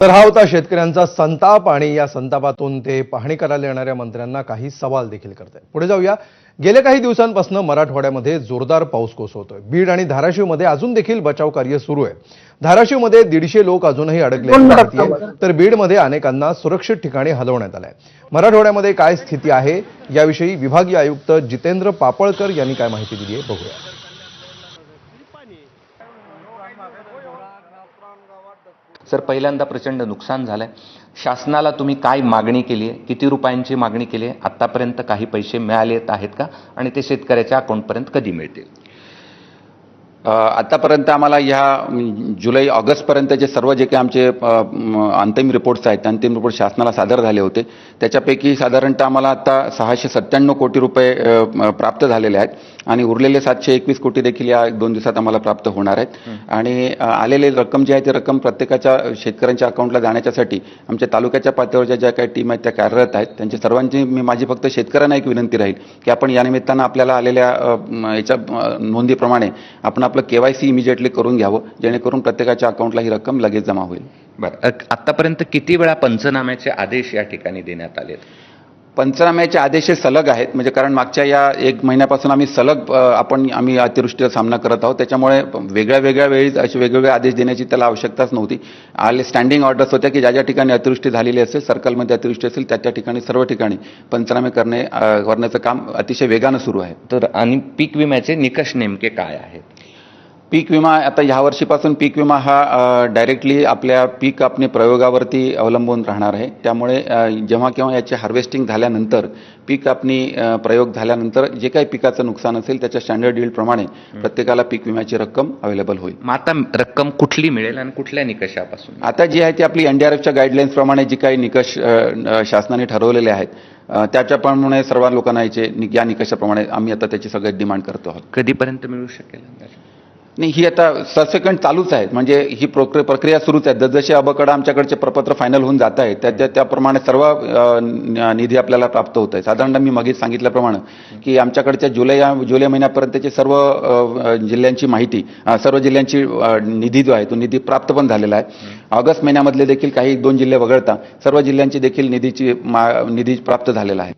तर हा होता शेतकऱ्यांचा संताप आणि या संतापातून ते पाहणी करायला येणाऱ्या मंत्र्यांना काही सवाल देखील करतायत। पुढे जाऊया। गेल्या काही दिवसांपासून मराठवाड्यामध्ये जोरदार पाऊस कोसळतोय। बीड आणि धाराशिवमध्ये अजून देखील बचाव कार्य सुरू आहे। धाराशिवमध्ये 150 लोक अजूनही अडकले आहेत, तर बीडमध्ये अनेकांना सुरक्षित ठिकाणी हलवण्यात आलंय। मराठवाड्यामध्ये काय स्थिती आहे याविषयी विभागीय आयुक्त जितेंद्र पापळकर यांनी काय माहिती दिली आहे बघूया। सर, पहिल्यांदा प्रचंड नुकसान झालंय। शासनाला तुम्ही काय मागणी केली आहे? किती रुपयांची मागणी केली आहे? आतापर्यंत काही पैसे मिळाले आहेत का आणि ते शेतकऱ्याच्या अकाउंटपर्यंत कधी मिळतील? आतापर्यंत आम्हाला या जुलै ऑगस्टपर्यंतचे सर्व जे काही आमचे अंतिम रिपोर्ट्स आहेत, अंतिम रिपोर्ट शासनाला सादर झाले होते, त्याच्यापैकी साधारणतः आम्हाला आता 697 कोटी रुपये प्राप्त झालेले आहेत आणि उरलेले 721 कोटी देखील या 1-2 दिवसात आम्हाला प्राप्त होणार आहेत। आणि आलेली रक्कम जी आहे ती रक्कम प्रत्येकाच्या शेतकऱ्यांच्या अकाउंटला जाण्याच्यासाठी आमच्या तालुक्याच्या पातळीवरच्या ज्या काही टीम आहेत त्या कार्यरत आहेत। त्यांच्या सर्वांची माझी फक्त शेतकऱ्यांना एक विनंती राहील की आपण या निमित्तानं आपल्याला आलेल्या याच्या नोंदीप्रमाणे आपण आपलं KYC इमिजिएटली करून घ्यावं, जेणेकरून प्रत्येकाच्या अकाउंटला ही रक्कम लगेच जमा होईल। बरं, आतापर्यंत किती वेळा पंचनाम्याचे आदेश या ठिकाणी देण्यात आले? पंचनाम्याचे आदेश सलग आहेत, म्हणजे कारण मागच्या या 1 महिन्यापासून आम्ही सलग आम्ही अतिवृष्टीचा सामना करत आहोत। त्याच्यामुळे वेगळ्या वेळी असे वेगवेगळे आदेश देण्याची त्याला आवश्यकताच नव्हती। स्टँडिंग ऑर्डर्स होत्या की ज्या ज्या ठिकाणी अतिवृष्टी झालेली असेल, सर्कलमध्ये अतिवृष्टी असेल, त्या ठिकाणी सर्व ठिकाणी पंचनामे करण्याचं काम अतिशय वेगानं सुरू आहे। तर आणि पीक विम्याचे निकष नेमके काय आहेत? पीक विमा आता ह्या वर्षीपासून पीक विमा हा डायरेक्टली आपल्या पीक कापणी प्रयोगावरती अवलंबून राहणार आहे। त्यामुळे जेव्हा केव्हा याचे हार्वेस्टिंग झाल्यानंतर, पीक कापणी प्रयोग झाल्यानंतर जे काही पिकाचं नुकसान असेल त्याच्या स्टँडर्ड यील्ड प्रमाणे प्रत्येकाला पीक विम्याची रक्कम अवेलेबल होईल। मग आता रक्कम कुठली मिळेल आणि कुठल्या निकषापासून? आता जी आहे ती आपली NDRFच्या गाईडलाईन्स प्रमाणे जी काही निकष शासनाने ठरवलेले आहेत त्याच्याप्रमाणे सर्व लोकांना या निकषाप्रमाणे आम्ही आता त्याची सगळ्यात डिमांड करतो आहोत। कधीपर्यंत मिळू शकेल? नाही, ही आता सबसिक्वेंट चालूच आहे, म्हणजे ही प्रक्रिया सुरूच आहे। जसजसे अबकडे आमच्याकडचे प्रपत्र फायनल होऊन जात आहे त्याप्रमाणे सर्व निधी आपल्याला प्राप्त होत आहे। साधारणतः मी मागे सांगितल्याप्रमाणे की आमच्याकडच्या जुलै महिन्यापर्यंतची सर्व जिल्ह्यांची माहिती, सर्व जिल्ह्यांची निधी जो आहे तो निधी प्राप्त पण झालेला आहे। ऑगस्ट महिन्यामधले देखील काही 1-2 जिल्हे वगळता सर्व जिल्ह्यांची देखील निधी प्राप्त झालेला आहे।